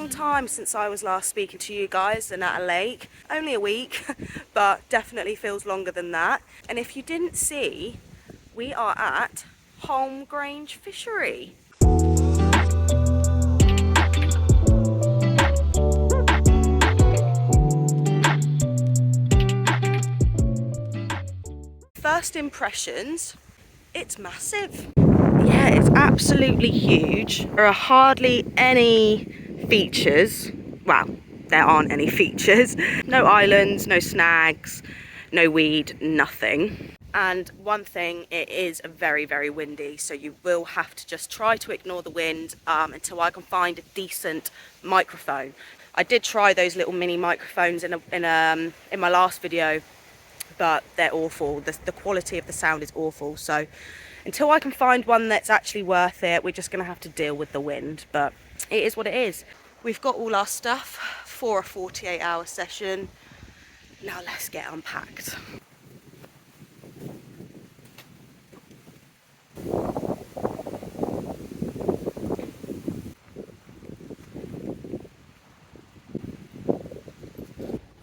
long time since I was last speaking to you guys and at a lake. Only a week, but definitely feels longer than that. And if you didn't see, we are at Holme Grange Fishery. First impressions, it's massive. Yeah, it's absolutely huge. There are hardly any features. Well, there aren't any features. No islands, no snags, no weed, nothing. And one thing, it is very, very windy, so you will have to just try to ignore the wind until I can find a decent microphone. I did try those little mini microphones in my last video, but they're awful. The quality of the sound is awful. So until I can find one that's actually worth it, we're just going to have to deal with the wind. But it is what it is. We've got all our stuff for a 48-hour session. Now let's get unpacked.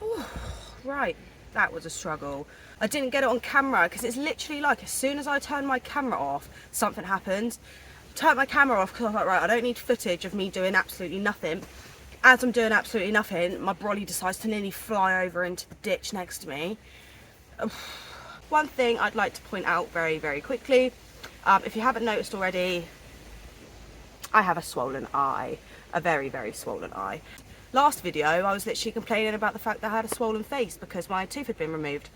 Ooh, right. That was a struggle. I didn't get it on camera because it's literally like as soon as I turned my camera off, something happened. Turned my camera off because I was like, right, I don't need footage of me doing absolutely nothing. As I'm doing absolutely nothing, my brolly decides to nearly fly over into the ditch next to me. One thing I'd like to point out very, very quickly, if you haven't noticed already, I have a swollen eye, a very, very swollen eye. Last video, I was literally complaining about the fact that I had a swollen face because my tooth had been removed.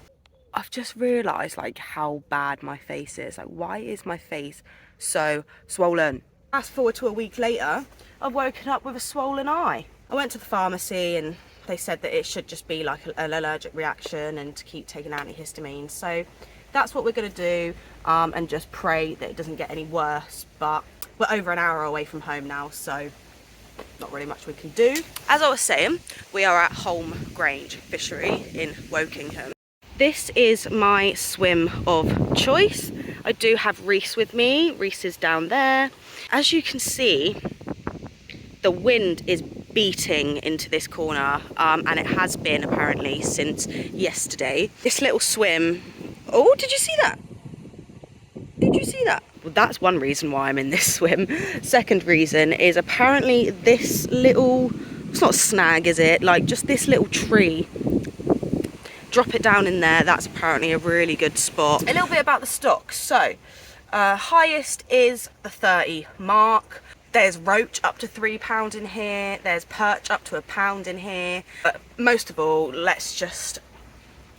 I've just realised like how bad my face is. Like, why is my face so swollen? Fast forward to a week later, I've woken up with a swollen eye. I went to the pharmacy and they said that it should just be like an allergic reaction and to keep taking antihistamines. So that's what we're going to do and just pray that it doesn't get any worse. But we're over an hour away from home now, so not really much we can do. As I was saying, we are at Holme Grange Fishery in Wokingham. This is my swim of choice. I do have Reese with me. Reese is down there. As you can see, the wind is beating into this corner and it has been apparently since yesterday. This little swim, oh, did you see that? Did you see that? Well, that's one reason why I'm in this swim. Second reason is apparently this little, it's not a snag, is it? Like just this little tree. Drop it down in there, that's apparently a really good spot. A little bit about the stock. So, highest is the 30 mark. There's roach up to £3 in here. There's perch up to £1 in here. But most of all, let's just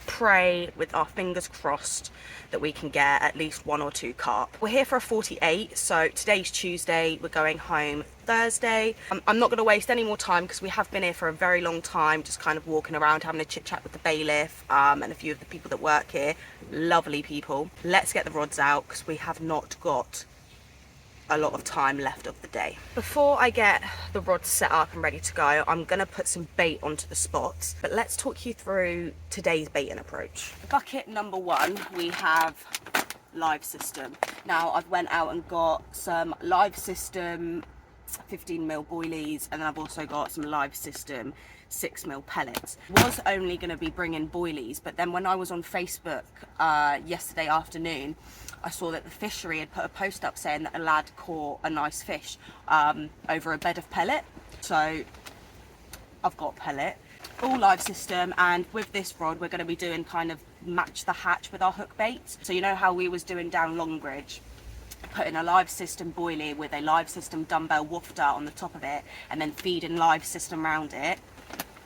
pray with our fingers crossed that we can get at least 1 or 2 carp. We're here for a 48, so today's Tuesday, we're going home Thursday. I'm not going to waste any more time because we have been here for a very long time, just kind of walking around, having a chit chat with the bailiff and a few of the people that work here. Lovely people. Let's get the rods out because we have not got a lot of time left of the day. Before I get the rods set up and ready to go, I'm gonna put some bait onto the spots, but let's talk you through today's baiting approach. Bucket number 1, we have live system. Now I've went out and got some live system 15mm boilies, and then I've also got some live system 6mm pellets. Was only going to be bringing boilies, but then when I was on Facebook yesterday afternoon, I saw that the fishery had put a post up saying that a lad caught a nice fish over a bed of pellet. So I've got pellet, all live system, and with this rod we're going to be doing kind of match the hatch with our hook baits. So you know how we was doing down Longbridge, putting a live system boilie with a live system dumbbell wafter on the top of it and then feeding live system around it.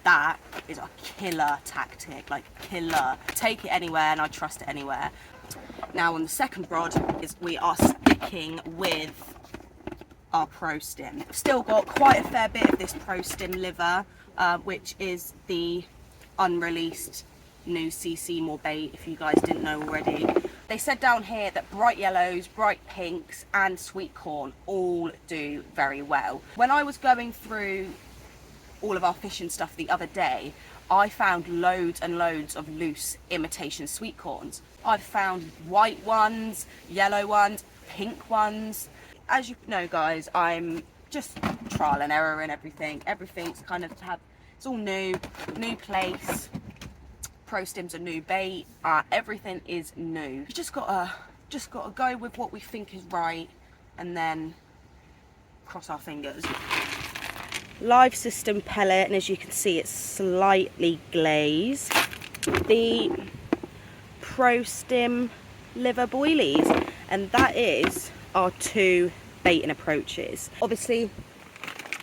That is a killer tactic, like killer. Take it anywhere and I trust it anywhere. Now on the second rod is we are sticking with our Pro Stim. Still got quite a fair bit of this Pro Stim liver, which is the unreleased new CCMOORE bait, if you guys didn't know already. They said down here that bright yellows, bright pinks and sweet corn all do very well. When I was going through all of our fishing stuff the other day, I found loads and loads of loose imitation sweet corns. I've found white ones, yellow ones, pink ones. As you know guys, I'm just trial and error and everything. Everything's kind of it's all new place. Pro Stim's a new bait. Everything is new. You just gotta go with what we think is right, and then cross our fingers. Live system pellet, and as you can see, it's slightly glazed. The Pro Stim liver boilies, and that is our 2 baiting approaches. Obviously,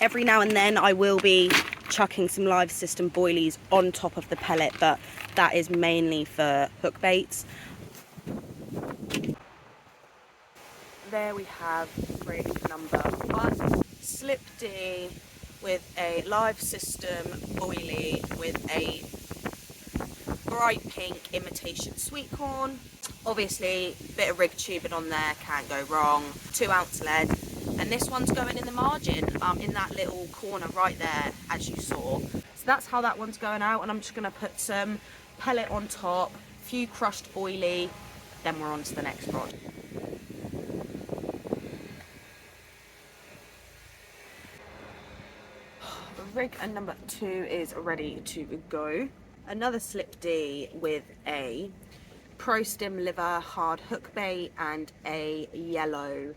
every now and then I will be chucking some live system boilies on top of the pellet, but that is mainly for hook baits. There we have rig number 1, slip D with a live system boilie with a bright pink imitation sweet corn. Obviously, bit of rig tubing on there, can't go wrong. 2 ounce lead, and this one's going in the margin, in that little corner right there, as you saw. So that's how that one's going out, and I'm just gonna put some pellet on top, a few crushed boilie, then we're on to the next rod. Rig and number 2 is ready to go. Another slip D with a Pro Stim liver hard hook bait and a yellow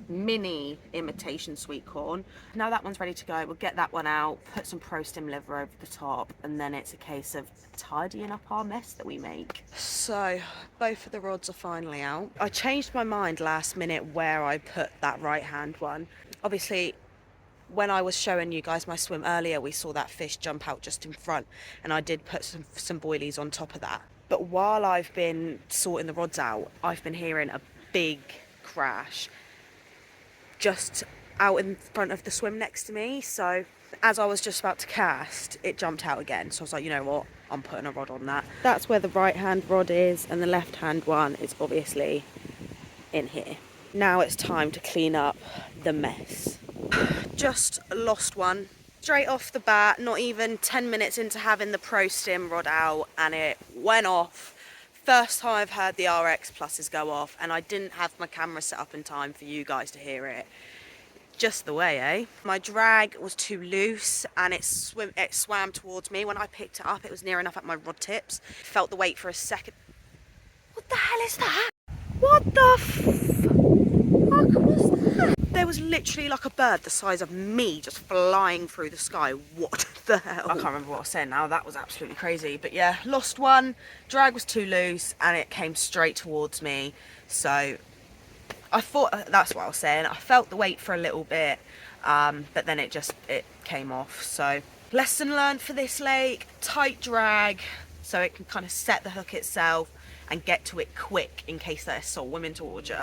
mini imitation sweet corn. Now that one's ready to go. We'll get that one out, put some Pro Stim liver over the top, and then it's a case of tidying up our mess that we make. So both of the rods are finally out. I changed my mind last minute where I put that right hand one. Obviously, when I was showing you guys my swim earlier, we saw that fish jump out just in front, and I did put some boilies on top of that. But while I've been sorting the rods out, I've been hearing a big crash just out in front of the swim next to me. So as I was just about to cast, it jumped out again. So I was like, you know what, I'm putting a rod on that. That's where the right hand rod is, and the left hand one is obviously in here. Now it's time to clean up the mess. Just lost one straight off the bat, not even 10 minutes into having the Pro Stim rod out, and it went off. First time I've heard the RX pluses go off, and I didn't have my camera set up in time for you guys to hear it. Just the way, eh? My drag was too loose, and it swam towards me. When I picked it up, it was near enough at my rod tips. Felt the weight for a second. What the hell is that? What the fuck was that? There was literally like a bird the size of me just flying through the sky. What the hell? I can't remember what I was saying now. That was absolutely crazy. But yeah, lost one. Drag was too loose, and it came straight towards me. So I thought, that's what I was saying. I felt the weight for a little bit, but then it came off. So lesson learned for this lake: tight drag so it can kind of set the hook itself and get to it quick in case there's swimming towards you.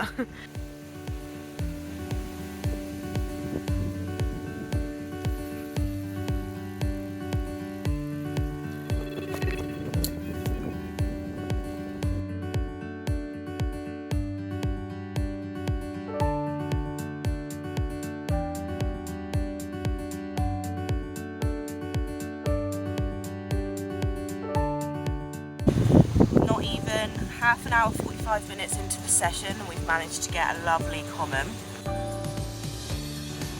Half an hour, 45 minutes into the session, and we've managed to get a lovely common.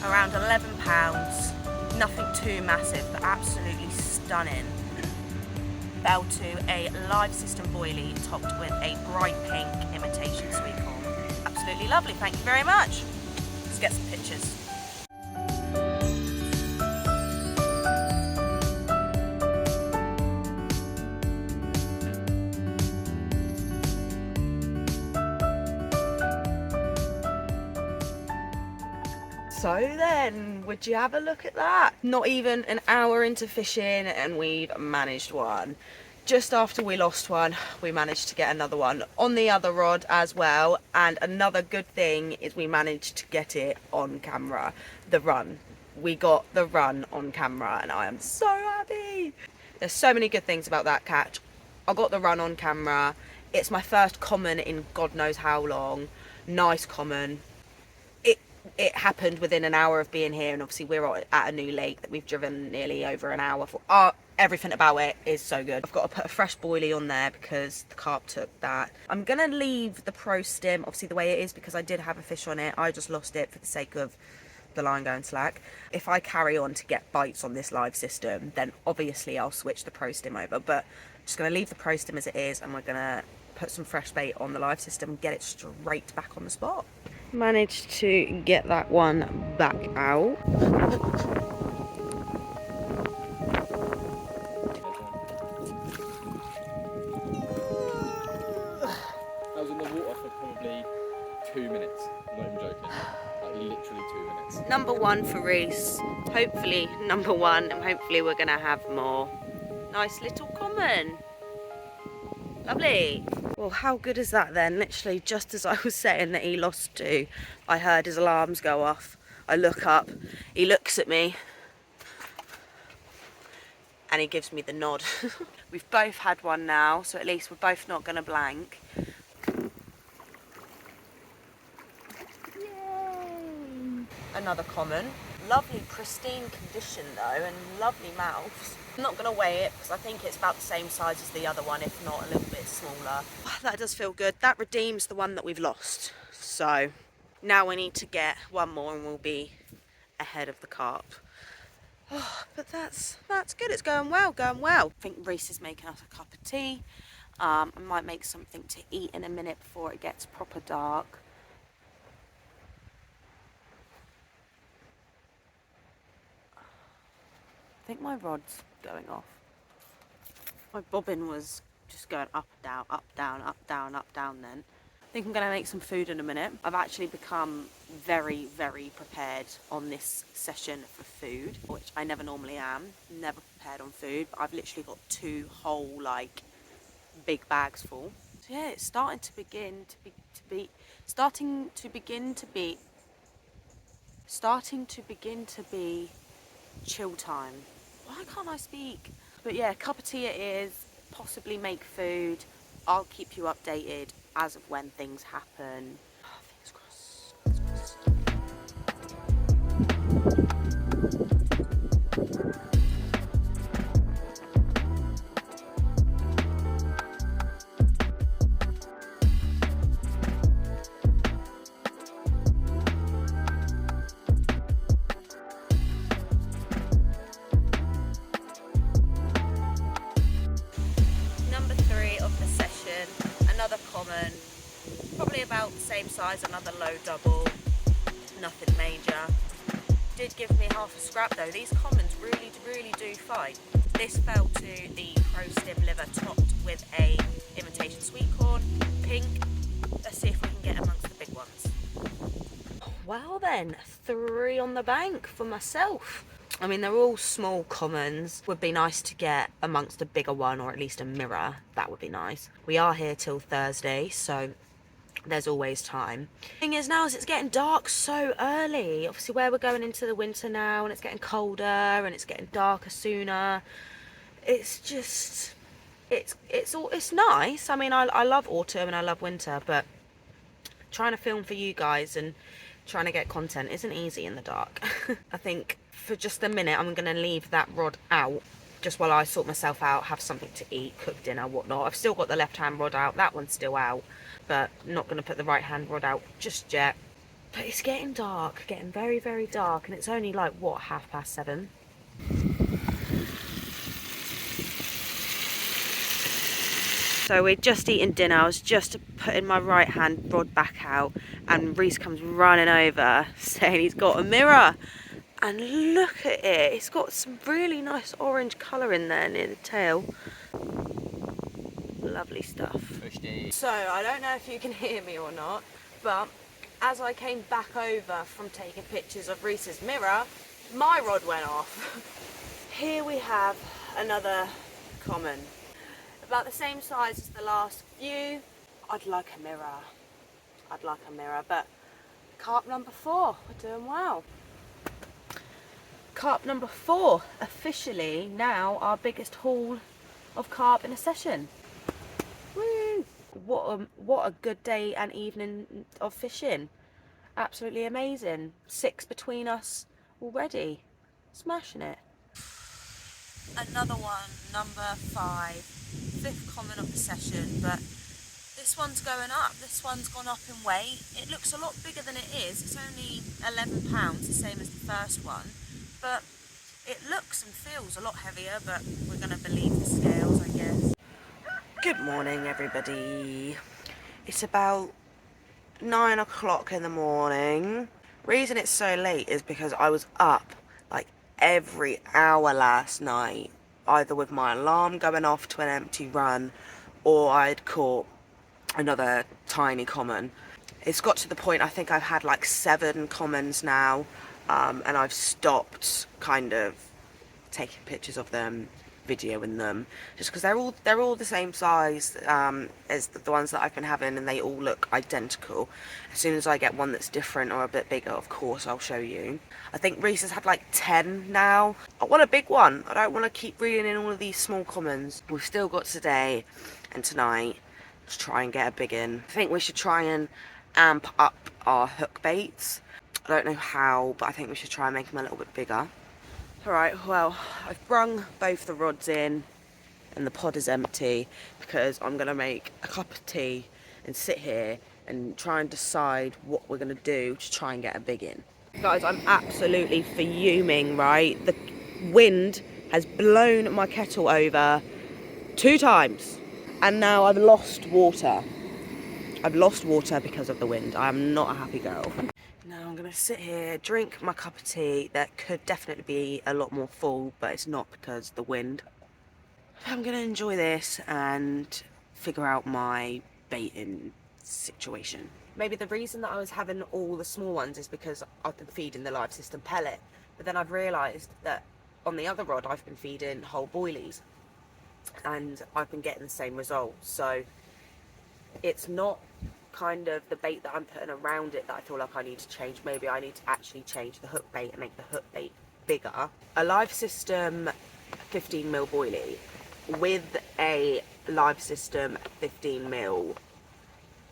Around 11 pounds, nothing too massive, but absolutely stunning. Fell to a live system boilie topped with a bright pink imitation sweet corn. Absolutely lovely, thank you very much. Let's get some pictures. So then, would you have a look at that? Not even an hour into fishing and we've managed one. Just after we lost one, we managed to get another one on the other rod as well. And another good thing is we managed to get it on camera. The run. We got the run on camera, and I am so happy. There's so many good things about that catch. I got the run on camera. It's my first common in God knows how long. Nice common. It happened within an hour of being here, and obviously we're at a new lake that we've driven nearly over an hour for. Everything about it is so good. I've got to put a fresh boilie on there because the carp took that. I'm gonna leave the Pro Stim obviously the way it is because I did have a fish on it. I just lost it for the sake of the line going slack. If I carry on to get bites on this live system, then obviously I'll switch the pro stim over, but I'm just going to leave the pro stim as it is, and we're going to put some fresh bait on the live system and get it straight back on the spot. Managed to get that one back out. I was in the water for probably 2 minutes, I'm not even joking, like literally 2 minutes. Number one for Reese, hopefully number one, and hopefully we're going to have more. Nice little common. Lovely. Well, how good is that then? Literally just as I was saying that he lost two, I heard his alarms go off. I look up, he looks at me, and he gives me the nod. We've both had one now, so at least we're both not going to blank. Yay! Another common. Lovely pristine condition though, and lovely mouths. I'm not going to weigh it because I think it's about the same size as the other one, if not a little bit smaller. That does feel good. That redeems the one that we've lost. So now we need to get one more and we'll be ahead of the carp. Oh, but that's good. It's going well, going well. I think Reese is making us a cup of tea. I might make something to eat in a minute before it gets proper dark. I think my rod's going off. My bobbin was just going up, down, up, down, up, down, up, down then. I think I'm going to make some food in a minute. I've actually become very, very prepared on this session for food, which I never normally am. Never prepared on food, but I've literally got two whole, like, big bags full. So yeah, it's starting to begin to be chill time. Why can't I speak? But yeah, cup of tea it is, possibly make food. I'll keep you updated as of when things happen. Oh, fingers crossed. Number 3 of the session, another common, probably about the same size, another low double, nothing major. Did give me half a scrap though. These commons really do fight. This fell to the pro stim liver topped with a imitation sweet corn, pink. Let's see if we can get amongst the big ones. Well then, 3 on the bank for myself. I mean, they're all small commons. Would be nice to get amongst a bigger one, or at least a mirror. That would be nice. We are here till Thursday, so there's always time. Thing is now is it's getting dark so early. Obviously where we're going into the winter now, and it's getting colder and it's getting darker sooner. It's just, it's nice. I mean, I love autumn and I love winter, but trying to film for you guys and trying to get content isn't easy in the dark. I think for just a minute I'm going to leave that rod out just while I sort myself out, have something to eat, cook dinner, whatnot. I've still got the left hand rod out, that one's still out, but not going to put the right hand rod out just yet. But it's getting dark, getting very dark, and it's only like, what, 7:30? So we'd just eaten dinner. I was just putting my right hand rod back out, and Reese comes running over saying he's got a mirror. And look at it, it's got some really nice orange colour in there near the tail. Lovely stuff. So I don't know if you can hear me or not, but as I came back over from taking pictures of Reese's mirror, my rod went off. Here we have another common. About the same size as the last few. I'd like a mirror. But carp number 4, we're doing well. Carp number 4, officially now our biggest haul of carp in a session. Woo! What a good day and evening of fishing. Absolutely amazing. 6 between us already. Smashing it. Another one, number 5. 5th common of the session, but this one's going up. This one's gone up in weight. It looks a lot bigger than it is. It's only 11 pounds, the same as the first one, but it looks and feels a lot heavier, but we're going to believe the scales, I guess. Good morning, everybody. It's about 9 o'clock in the morning. Reason it's so late is because I was up like every hour last night, either with my alarm going off to an empty run, or I'd caught another tiny common. It's got to the point I think I've had like 7 commons now, and I've stopped kind of taking pictures of them, videoing them, just because they're all the same size as the ones that I've been having, and they all look identical. As soon as I get one that's different or a bit bigger, of course I'll show you. I think Reese has had like 10 now. I want a big one. I don't want to keep reeling in all of these small commons. We've still got today and tonight to try and get a big one. I think we should try and amp up our hook baits. I don't know how, but I think we should try and make them a little bit bigger. Alright, well, I've brung both the rods in and the pod is empty because I'm going to make a cup of tea and sit here and try and decide what we're going to do to try and get a big one. Guys, I'm absolutely fuming, right? The wind has blown my kettle over 2 times and now I've lost water. I've lost water because of the wind. I am not a happy girl. Now I'm going to sit here, drink my cup of tea that could definitely be a lot more full, but it's not because of the wind. I'm going to enjoy this and figure out my baiting situation. Maybe the reason that I was having all the small ones is because I've been feeding the live system pellet, but then I've realised that on the other rod I've been feeding whole boilies and I've been getting the same results. So it's not kind of the bait that I'm putting around it that I feel like I need to change. Maybe I need to actually change the hook bait and make the hook bait bigger. A live system 15mm boilie with a live system 15mm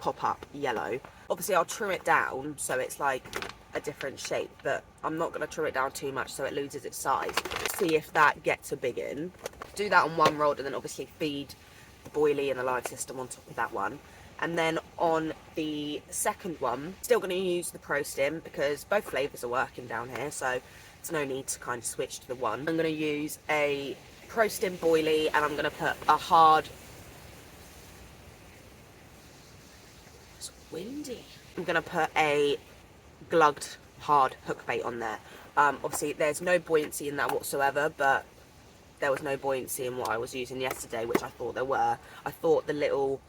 pop-up yellow. Obviously I'll trim it down so it's like a different shape, but I'm not going to trim it down too much so it loses its size. See if that gets a big one. Do that on one rod and then obviously feed the boilie and the live system on top of that one. And then on the second one, still going to use the Pro Stim because both flavours are working down here, so there's no need to kind of switch to the one. I'm going to use a Pro Stim boilie and I'm going to put a hard... It's windy. I'm going to put a glugged hard hook bait on there. Obviously there's no buoyancy in that whatsoever, but there was no buoyancy in what I was using yesterday, which I thought there were. I thought the little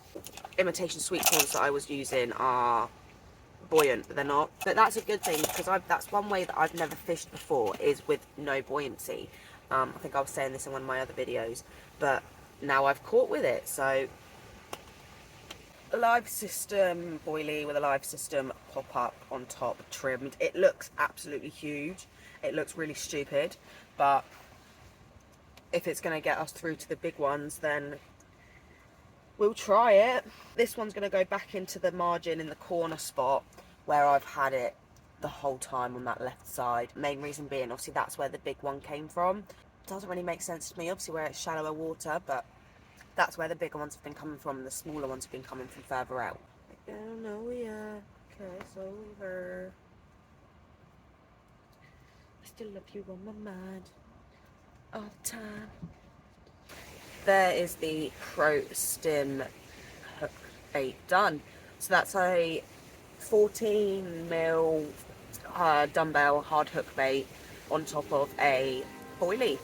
imitation sweet corns that I was using are buoyant, but they're not. But that's a good thing because that's one way that I've never fished before, is with no buoyancy. I think I was saying this in one of my other videos, but now I've caught with it. So a live system boilie with a live system pop-up on top, trimmed. It looks absolutely huge. It looks really stupid, but if it's going to get us through to the big ones, then we'll try it. This one's going to go back into the margin in the corner spot where I've had it the whole time on that left side. Main reason being, obviously, that's where the big one came from. Doesn't really make sense to me, obviously, where it's shallower water, but that's where the bigger ones have been coming from and the smaller ones have been coming from further out. I don't know, yeah, it's over. I still love you on my mind all the time. There is the Pro Stim hook bait done. So that's a 14mm dumbbell hard hook bait on top of a boilie.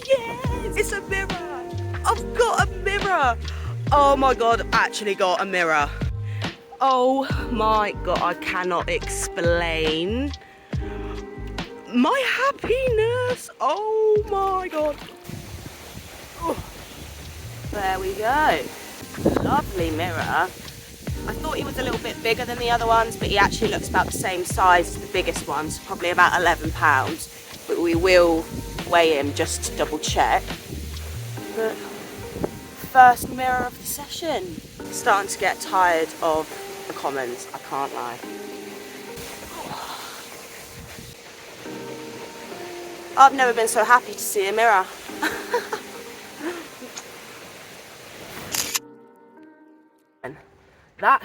Yes! It's a mirror! I've got a mirror! Oh my god, I've actually got a mirror. Oh my god, I cannot explain my happiness. Oh my god. There we go. Lovely mirror. I thought he was a little bit bigger than the other ones, but he actually looks about the same size as the biggest ones, probably about 11 pounds. But we will weigh him just to double check. But first mirror of the session. Starting to get tired of the commons, I can't lie. I've never been so happy to see a mirror. That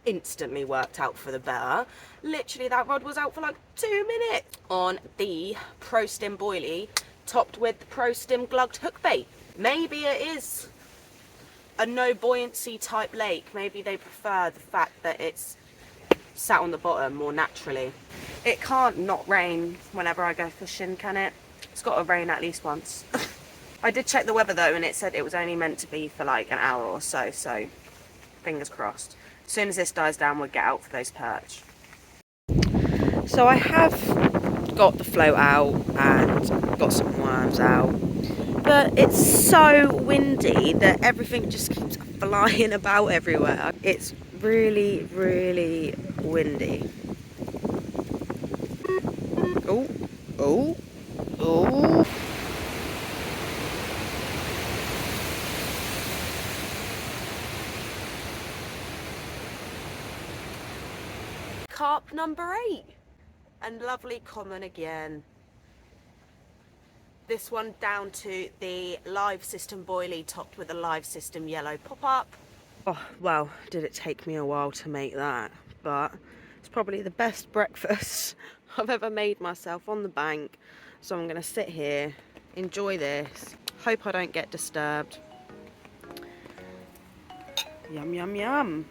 instantly worked out for the better. Literally that rod was out for like 2 minutes on the Pro Stim boilie topped with the Pro Stim glugged hook bait. Maybe it is a no buoyancy type lake. Maybe they prefer the fact that it's sat on the bottom more naturally. It can't not rain whenever I go fishing, can it? It's got to rain at least once. I did check the weather though, and it said it was only meant to be for like an hour or so, so fingers crossed. As soon as this dies down, we'll get out for those perch. So I have got the float out and got some worms out, but it's so windy that everything just keeps flying about everywhere. It's really, really windy. Oh, oh, oh. Carp number 8, and lovely common again. This one down to the live system boilie topped with a live system yellow pop-up. Oh, well, did it take me a while to make that, but it's probably the best breakfast I've ever made myself on the bank. So I'm going to sit here, enjoy this, hope I don't get disturbed. Yum, yum, yum.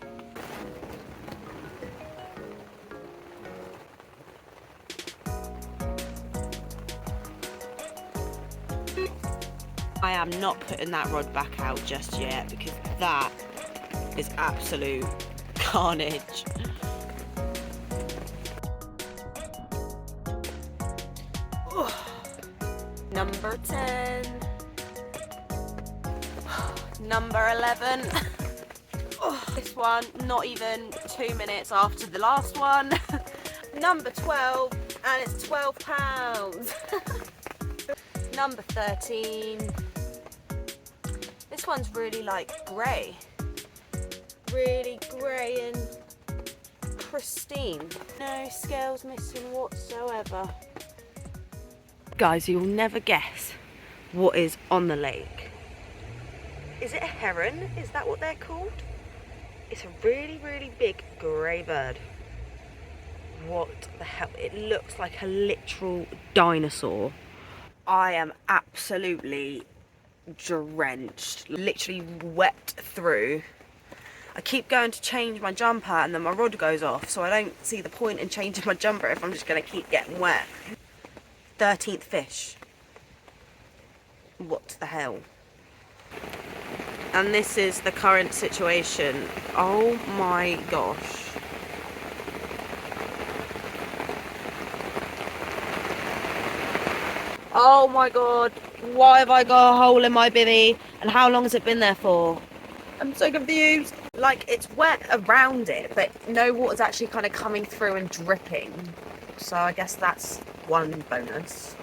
I am not putting that rod back out just yet because that is absolute carnage. Number 10. Number 11. This one, not even 2 minutes after the last one. Number 12, and it's 12 pounds. Number 13. This one's really like grey. Really grey and pristine. No scales missing whatsoever. Guys, you'll never guess what is on the lake. Is it a heron? Is that what they're called? It's a really, really big grey bird. What the hell? It looks like a literal dinosaur. I am absolutely drenched, literally wet through. I keep going to change my jumper and then my rod goes off, so I don't see the point in changing my jumper if I'm just going to keep getting wet. 13th fish. What the hell? And this is the current situation. Oh my gosh. Oh my god, why have I got a hole in my bivvy? And how long has it been there for? I'm so confused. Like, it's wet around it, but no water's actually kind of coming through and dripping. So I guess that's one bonus.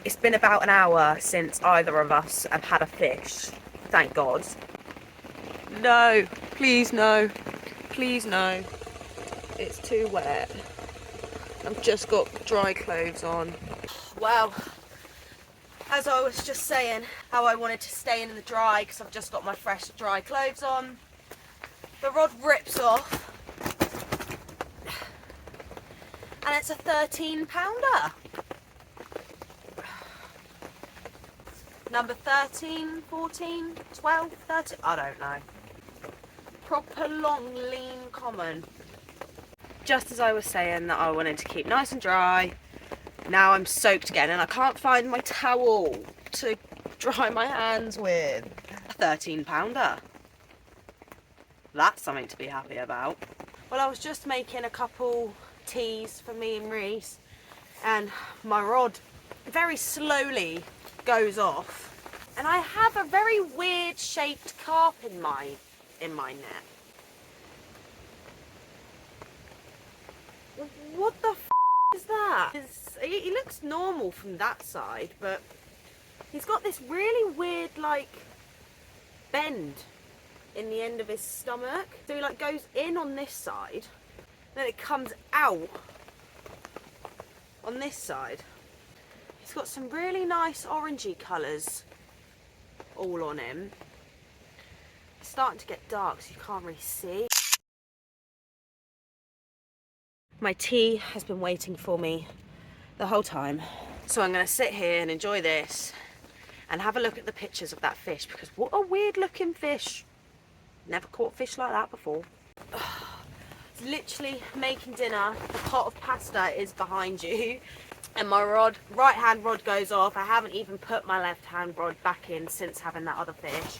It's been about an hour since either of us have had a fish. Thank God. No, please no. Please no. It's too wet. I've just got dry clothes on. Well, as I was just saying, how I wanted to stay in the dry because I've just got my fresh dry clothes on. The rod rips off. And it's a 13 pounder. Number 13, 14, 12, 13, I don't know. Proper long, lean common. Just as I was saying that I wanted to keep nice and dry, now I'm soaked again and I can't find my towel to dry my hands with. A 13 pounder. That's something to be happy about. Well, I was just making a couple teas for me and Reese, and my rod very slowly goes off. And I have a very weird shaped carp in my net. What the f is that? He looks normal from that side, but he's got this really weird like bend in the end of his stomach. So he like goes in on this side, then it comes out on this side. He's got some really nice orangey colours all on him. It's starting to get dark so you can't really see. My tea has been waiting for me the whole time. So I'm going to sit here and enjoy this and have a look at the pictures of that fish, because what a weird looking fish. Never caught fish like that before. It's literally making dinner. The pot of pasta is behind you. And my right hand rod goes off. I haven't even put my left hand rod back in since having that other fish.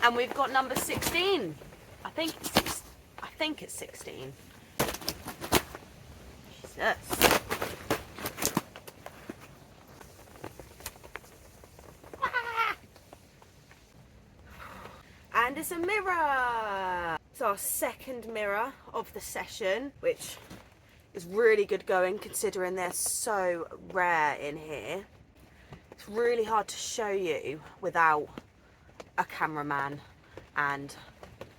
And we've got number 16. I think it's 16. Jesus. And it's a mirror. It's our second mirror of the session, which is really good going considering they're so rare in here. It's really hard to show you without a cameraman and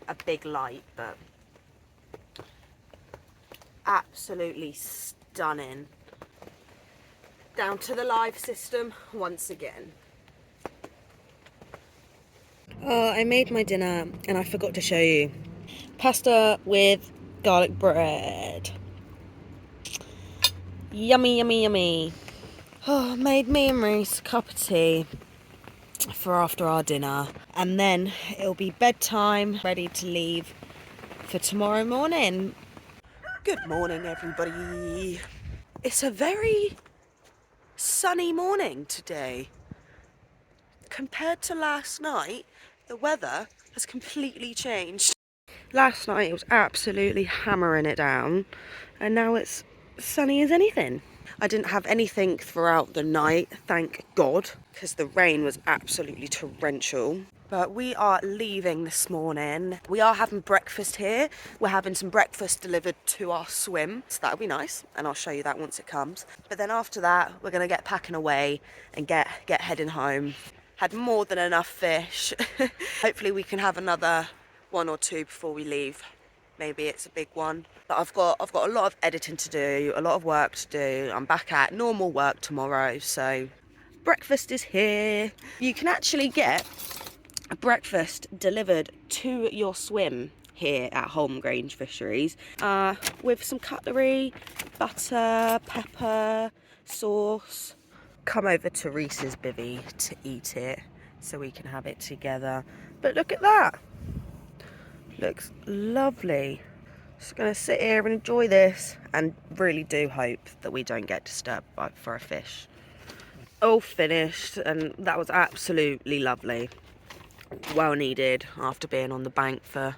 a big light, but absolutely stunning. Down to the live system once again. Oh, I made my dinner and I forgot to show you. Pasta with garlic bread. Yummy, yummy, yummy. Oh, made me and Reese a cup of tea for after our dinner. And then it'll be bedtime, ready to leave for tomorrow morning. Good morning, everybody. It's a very sunny morning today. Compared to last night, the weather has completely changed. Last night it was absolutely hammering it down, and now it's sunny as anything. I didn't have anything throughout the night, thank God, because the rain was absolutely torrential. But we are leaving this morning. We are having breakfast here. We're having some breakfast delivered to our swim, so that'll be nice, and I'll show you that once it comes. But then after that, we're gonna get packing away and get heading home. Had more than enough fish. Hopefully we can have another one or two before we leave. Maybe it's a big one. But I've got a lot of editing to do, a lot of work to do. I'm back at normal work tomorrow, so breakfast is here. You can actually get a breakfast delivered to your swim here at Holme Grange Fisheries with some cutlery, butter, pepper, sauce. Come over to Reese's bivvy to eat it so we can have it together. But look at that. Looks lovely. Just gonna sit here and enjoy this, and really do hope that we don't get disturbed for a fish. All finished, and that was absolutely lovely. Well needed after being on the bank for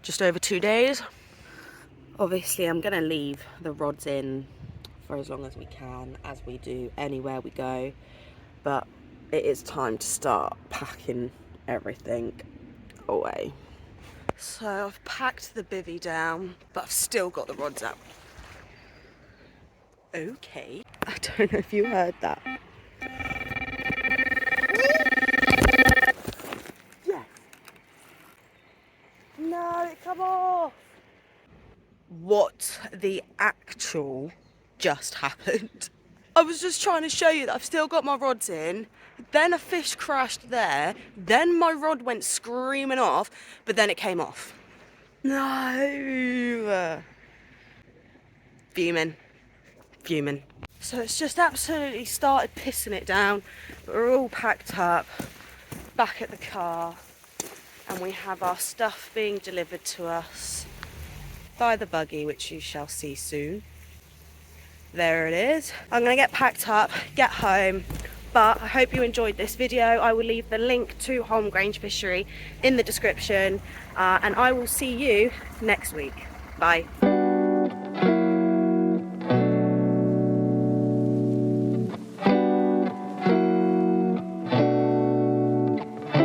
just over 2 days. Obviously I'm gonna leave the rods in for as long as we can, as we do anywhere we go, but it is time to start packing everything away. So I've packed the bivvy down, but I've still got the rods out. Okay, I don't know if you heard that. Yes. No, it come off. What the actual just happened? I was just trying to show you that I've still got my rods in, then a fish crashed there, then my rod went screaming off, but then it came off. No! Fuming. So it's just absolutely started pissing it down, but we're all packed up, back at the car, and we have our stuff being delivered to us by the buggy, which you shall see soon. There it is. I'm gonna get packed up, get home, but I hope you enjoyed this video. I will leave the link to Holme Grange Fishery in the description, and I will see you next week. Bye.